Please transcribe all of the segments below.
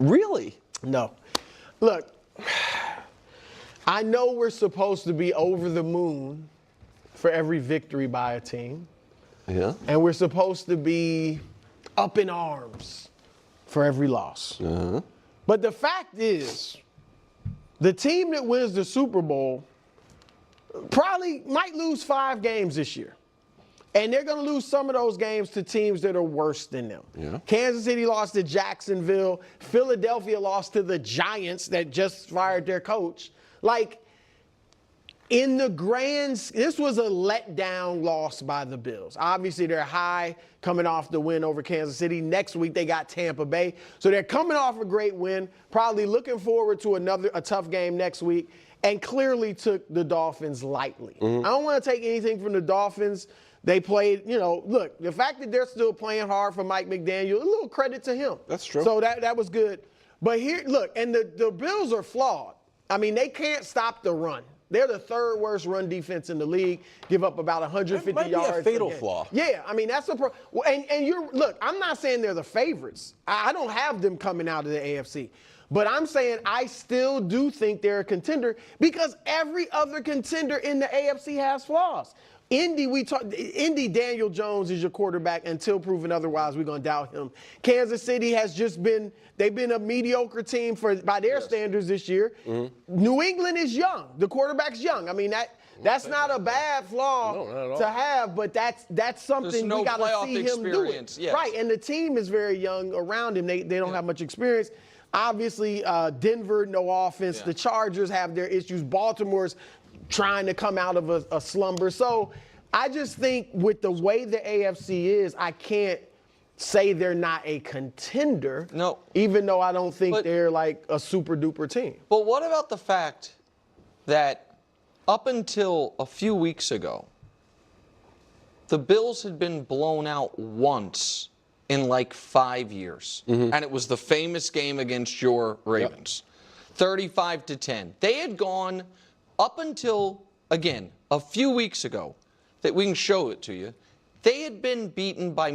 Really? No. Look, I know we're supposed to be over the moon for every victory by a team. Yeah. And we're supposed to be up in arms for every loss. Uh-huh. But the fact is, the team that wins the Super Bowl probably might lose 5 games this year. And they're going to lose some of those games to teams that are worse than them. Yeah. Kansas City lost to Jacksonville. Philadelphia lost to the Giants that just fired their coach. Like, in the this was a letdown loss by the Bills. Obviously, they're high coming off the win over Kansas City. Next week, they got Tampa Bay. So they're coming off a great win, probably looking forward to a tough game next week, and clearly took the Dolphins lightly. I don't want to take anything from the Dolphins. They played, look, the fact that they're still playing hard for Mike McDaniel, a little credit to him. That's true. So that was good. But here, look, and the Bills are flawed. I mean, they can't stop the run. They're the 3rd worst run defense in the league, give up about 150 that might yards. be a fatal flaw. Yeah, I mean, that's a look, I'm not saying they're the favorites. I don't have them coming out of the AFC. But I'm saying I still do think they're a contender because every other contender in the AFC has flaws. Indy, Daniel Jones is your quarterback until proven otherwise. We're going to doubt him. Kansas City has they've been a mediocre team by their standards this year. New England is young. The quarterback's young. I mean, that's not a bad flaw to have, but that's something we got to see him do it. Yes. Right, and the team is very young around him. They don't have much experience. Obviously, Denver, no offense. Yeah. The Chargers have their issues. Baltimore's trying to come out of a slumber. So I just think with the way the AFC is, I can't say they're not a contender. No. Even though I don't think they're like a super duper team. But what about the fact that up until a few weeks ago, the Bills had been blown out once in like 5 years. And it was the famous game against your Ravens. 35-10. They had gone up until, again, a few weeks ago, that we can show it to you, they had been beaten by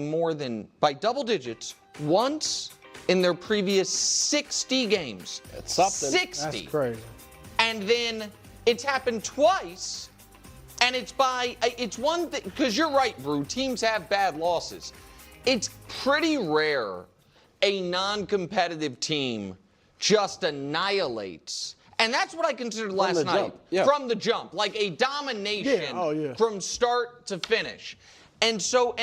by double digits once in their previous 60 games. That's something. 60. That's crazy. And then it's happened twice, and it's one thing, because you're right, Brew, teams have bad losses. It's pretty rare a non-competitive team just annihilates. And that's what I considered last night. Yeah. From the jump. Like a domination from start to finish. And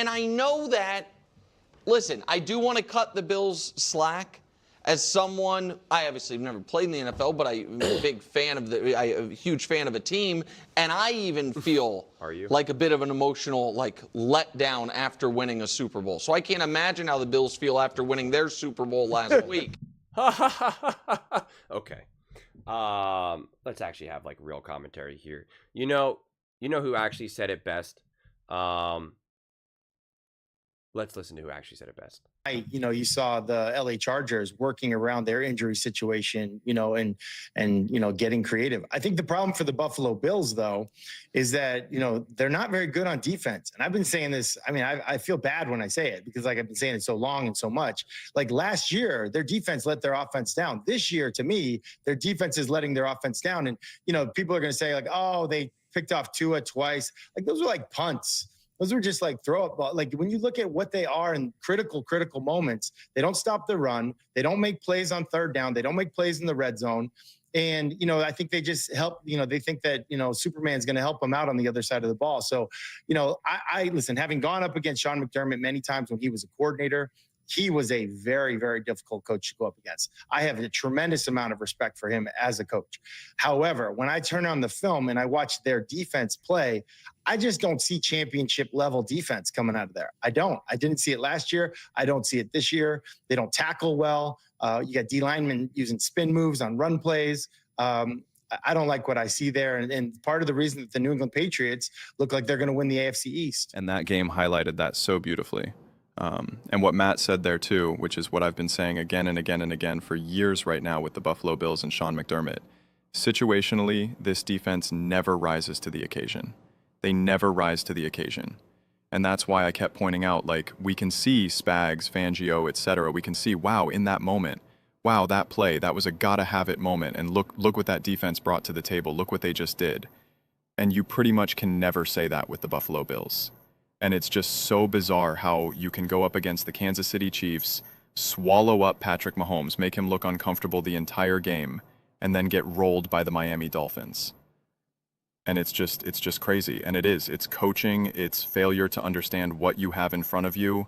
I know that, listen, I do want to cut the Bills slack. As someone, I obviously have never played in the NFL, but I'm a big fan of a huge fan of a team, and I even feel like a bit of an emotional letdown after winning a Super Bowl. So I can't imagine how the Bills feel after winning their Super Bowl last week. Okay. Let's actually have real commentary here. You know who actually said it best? Let's listen to who actually said it best. You saw the LA Chargers working around their injury situation, and getting creative. I think the problem for the Buffalo Bills, though, is that, they're not very good on defense. And I've been saying this. I mean, I feel bad when I say it because I've been saying it so long and so much. Like last year, their defense let their offense down. This year, to me, their defense is letting their offense down. And, people are going to say oh, they picked off Tua twice. Those were punts. Those are just throw up ball. When you look at what they are in critical moments, they don't stop the run. They don't make plays on third down. They don't make plays in the red zone. And, I think they just help, they think that, Superman's going to help them out on the other side of the ball. So, I listen, having gone up against Sean McDermott many times when he was a coordinator, he was a very, very difficult coach to go up against. I have a tremendous amount of respect for him as a coach. However, when I turn on the film and I watch their defense play, I just don't see championship level defense coming out of there. I don't. I didn't see it last year. I don't see it this year. They don't tackle well. You got D linemen using spin moves on run plays. I don't like what I see there. And part of the reason that the New England Patriots look like they're going to win the AFC East. And that game highlighted that so beautifully. And what Matt said there too, which is what I've been saying again and again and again for years right now with the Buffalo Bills and Sean McDermott. Situationally, this defense never rises to the occasion. They never rise to the occasion. And that's why I kept pointing out, we can see Spags, Fangio, etc. We can see, wow, in that moment, wow, that play, that was a gotta have it moment, and look what that defense brought to the table, look what they just did. And you pretty much can never say that with the Buffalo Bills. And it's just so bizarre how you can go up against the Kansas City Chiefs, swallow up Patrick Mahomes, make him look uncomfortable the entire game, and then get rolled by the Miami Dolphins. And it's just crazy. And it's coaching, it's failure to understand what you have in front of you.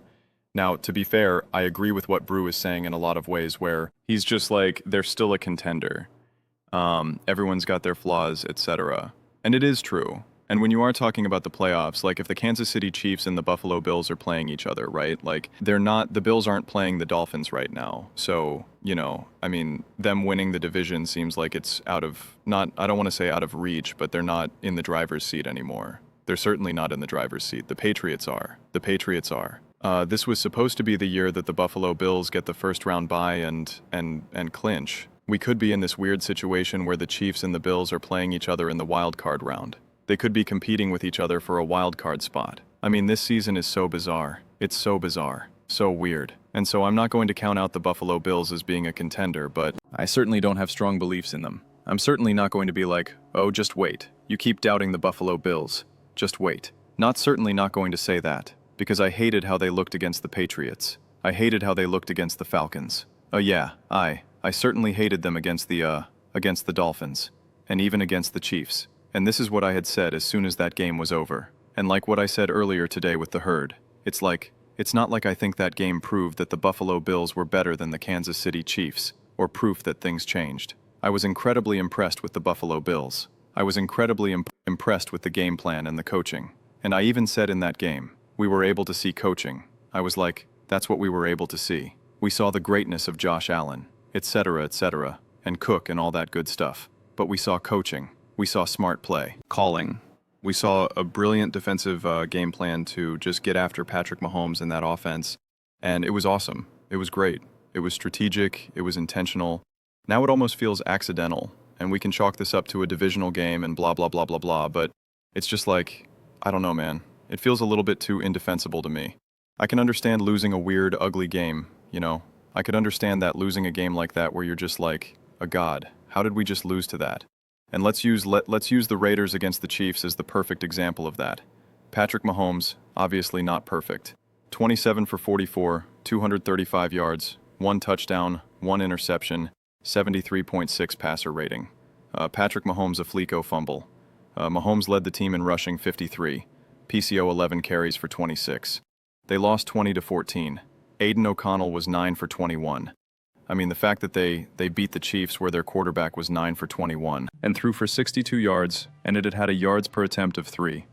Now, to be fair, I agree with what Brew is saying in a lot of ways, where he's just like, they're still a contender. Everyone's got their flaws, etc. And it is true. And when you are talking about the playoffs, like if the Kansas City Chiefs and the Buffalo Bills are playing each other, right? Like the Bills aren't playing the Dolphins right now. So, I mean, them winning the division seems like it's I don't want to say out of reach, but they're not in the driver's seat anymore. They're certainly not in the driver's seat. The Patriots are. This was supposed to be the year that the Buffalo Bills get the first round bye and clinch. We could be in this weird situation where the Chiefs and the Bills are playing each other in the wild card round. They could be competing with each other for a wild card spot. I mean, this season is so bizarre. It's so bizarre. So weird. And so I'm not going to count out the Buffalo Bills as being a contender, but I certainly don't have strong beliefs in them. I'm certainly not going to be like, oh, just wait. You keep doubting the Buffalo Bills. Just wait. Certainly not going to say that, because I hated how they looked against the Patriots. I hated how they looked against the Falcons. Oh yeah, I certainly hated them against the Dolphins, and even against the Chiefs. And this is what I had said as soon as that game was over. And like what I said earlier today with the herd, it's not like I think that game proved that the Buffalo Bills were better than the Kansas City Chiefs, or proof that things changed. I was incredibly impressed with the Buffalo Bills. I was incredibly impressed with the game plan and the coaching. And I even said in that game, we were able to see coaching. I was like, that's what we were able to see. We saw the greatness of Josh Allen, etc., and Cook and all that good stuff. But we saw coaching. We saw smart play. Calling. We saw a brilliant defensive game plan to just get after Patrick Mahomes in that offense. And it was awesome. It was great. It was strategic. It was intentional. Now it almost feels accidental. And we can chalk this up to a divisional game and blah, blah, blah, blah, blah. But it's just like, I don't know, man. It feels a little bit too indefensible to me. I can understand losing a weird, ugly game, I could understand that, losing a game like that where you're just like, a god, how did we just lose to that? And let's use the Raiders against the Chiefs as the perfect example of that. Patrick Mahomes, obviously not perfect. 27 for 44, 235 yards, 1 touchdown, 1 interception, 73.6 passer rating. Patrick Mahomes a Fleeko fumble. Mahomes led the team in rushing 53. PCO 11 carries for 26. They lost 20-14. Aiden O'Connell was 9 for 21. I mean, the fact that they beat the Chiefs where their quarterback was 9 for 21 and threw for 62 yards, and it had a yards per attempt of 3.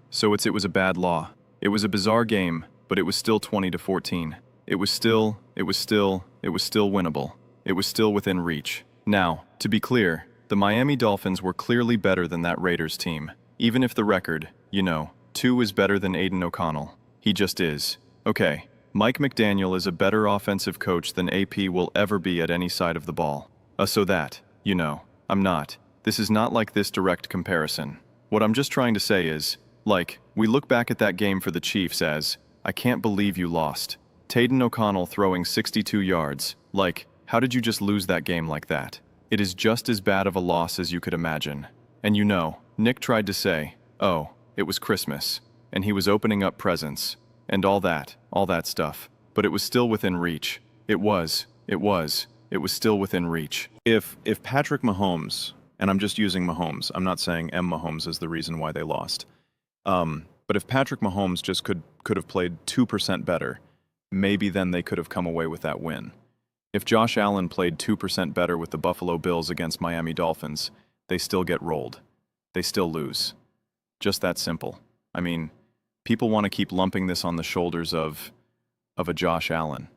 So it was a bad law. It was a bizarre game, but it was still 20-14. It was still winnable. It was still within reach. Now, to be clear, the Miami Dolphins were clearly better than that Raiders team. Even if the record, 2 is better than Aiden O'Connell. He just is. Okay. Mike McDaniel is a better offensive coach than AP will ever be at any side of the ball. So that, I'm not. This is not like this direct comparison. What I'm just trying to say is, we look back at that game for the Chiefs as, I can't believe you lost. Aiden O'Connell throwing 62 yards. How did you just lose that game like that? It is just as bad of a loss as you could imagine. And Nick tried to say, oh, it was Christmas, and he was opening up presents, and all that stuff. But it was still within reach. It was still within reach. If Patrick Mahomes, and I'm just using Mahomes, I'm not saying M. Mahomes is the reason why they lost. But if Patrick Mahomes just could have played 2% better, maybe then they could have come away with that win. If Josh Allen played 2% better with the Buffalo Bills against Miami Dolphins, they still get rolled. They still lose. Just that simple. I mean, people want to keep lumping this on the shoulders of a Josh Allen.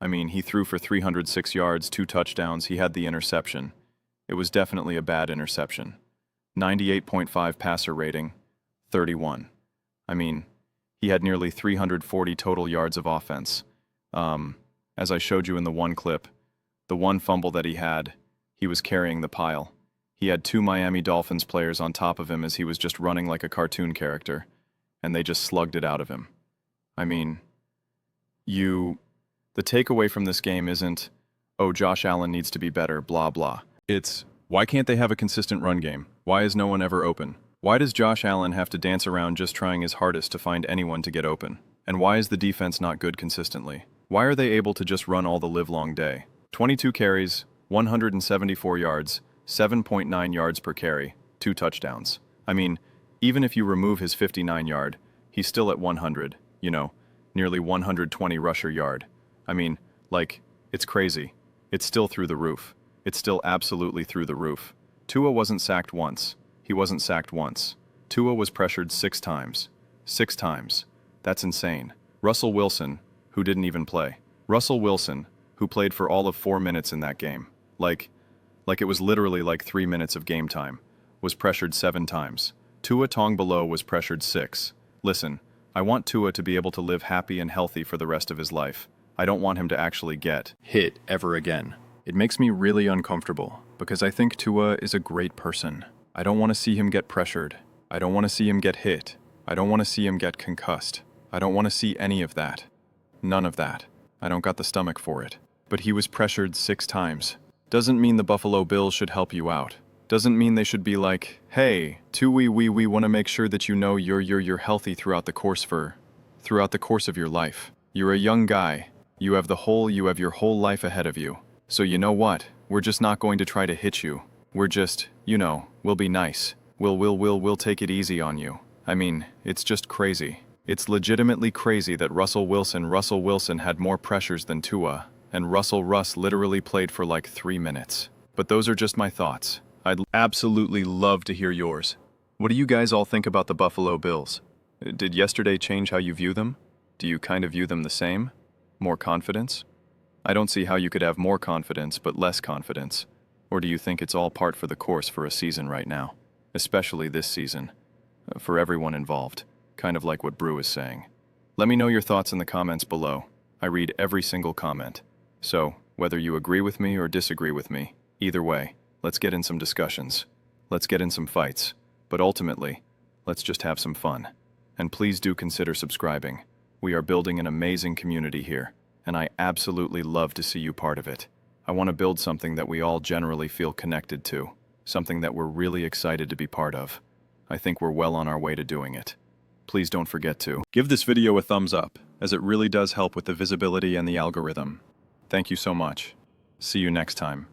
I mean, he threw for 306 yards, 2 touchdowns, he had the interception. It was definitely a bad interception. 98.5 passer rating, 31. I mean, he had nearly 340 total yards of offense. As I showed you in the one clip, the one fumble that he was carrying the pile. He had 2 Miami Dolphins players on top of him as he was just running like a cartoon character, and they just slugged it out of him. I mean, the takeaway from this game isn't, oh, Josh Allen needs to be better, blah, blah. It's, why can't they have a consistent run game? Why is no one ever open? Why does Josh Allen have to dance around just trying his hardest to find anyone to get open? And why is the defense not good consistently? Why are they able to just run all the livelong day? 22 carries, 174 yards, 7.9 yards per carry, 2 touchdowns. I mean, even if you remove his 59-yard, he's still at 100, nearly 120 rusher yard. I mean, like, it's crazy. It's still through the roof. It's still absolutely through the roof. Tua wasn't sacked once. He wasn't sacked once. Tua was pressured 6 times. 6 times. That's insane. Russell Wilson, who didn't even play. Russell Wilson, who played for all of 4 minutes in that game. Like it was literally like 3 minutes of game time. Was pressured 7 times. Tua Tagovailoa was pressured 6. Listen, I want Tua to be able to live happy and healthy for the rest of his life. I don't want him to actually get hit ever again. It makes me really uncomfortable because I think Tua is a great person. I don't want to see him get pressured. I don't want to see him get hit. I don't want to see him get concussed. I don't want to see any of that. None of that. I don't got the stomach for it. But he was pressured 6 times. Doesn't mean the Buffalo Bills should help you out. Doesn't mean they should be like, hey, Tua, we want to make sure that you know you're healthy throughout the course of your life. You're a young guy. You have your whole life ahead of you. So you know what? We're just not going to try to hit you. We're just, we'll be nice. We'll take it easy on you. I mean, it's just crazy. It's legitimately crazy that Russell Wilson had more pressures than Tua, and Russ literally played for like 3 minutes. But those are just my thoughts. I'd absolutely love to hear yours. What do you guys all think about the Buffalo Bills? Did yesterday change how you view them? Do you kind of view them the same? More confidence? I don't see how you could have more confidence but less confidence. Or do you think it's all part for the course for a season right now? Especially this season. For everyone involved. Kind of like what Brew is saying. Let me know your thoughts in the comments below. I read every single comment. So, whether you agree with me or disagree with me, either way, let's get in some discussions. Let's get in some fights. But ultimately, let's just have some fun. And please do consider subscribing. We are building an amazing community here, and I absolutely love to see you part of it. I want to build something that we all generally feel connected to, something that we're really excited to be part of. I think we're well on our way to doing it. Please don't forget to give this video a thumbs up, as it really does help with the visibility and the algorithm. Thank you so much. See you next time.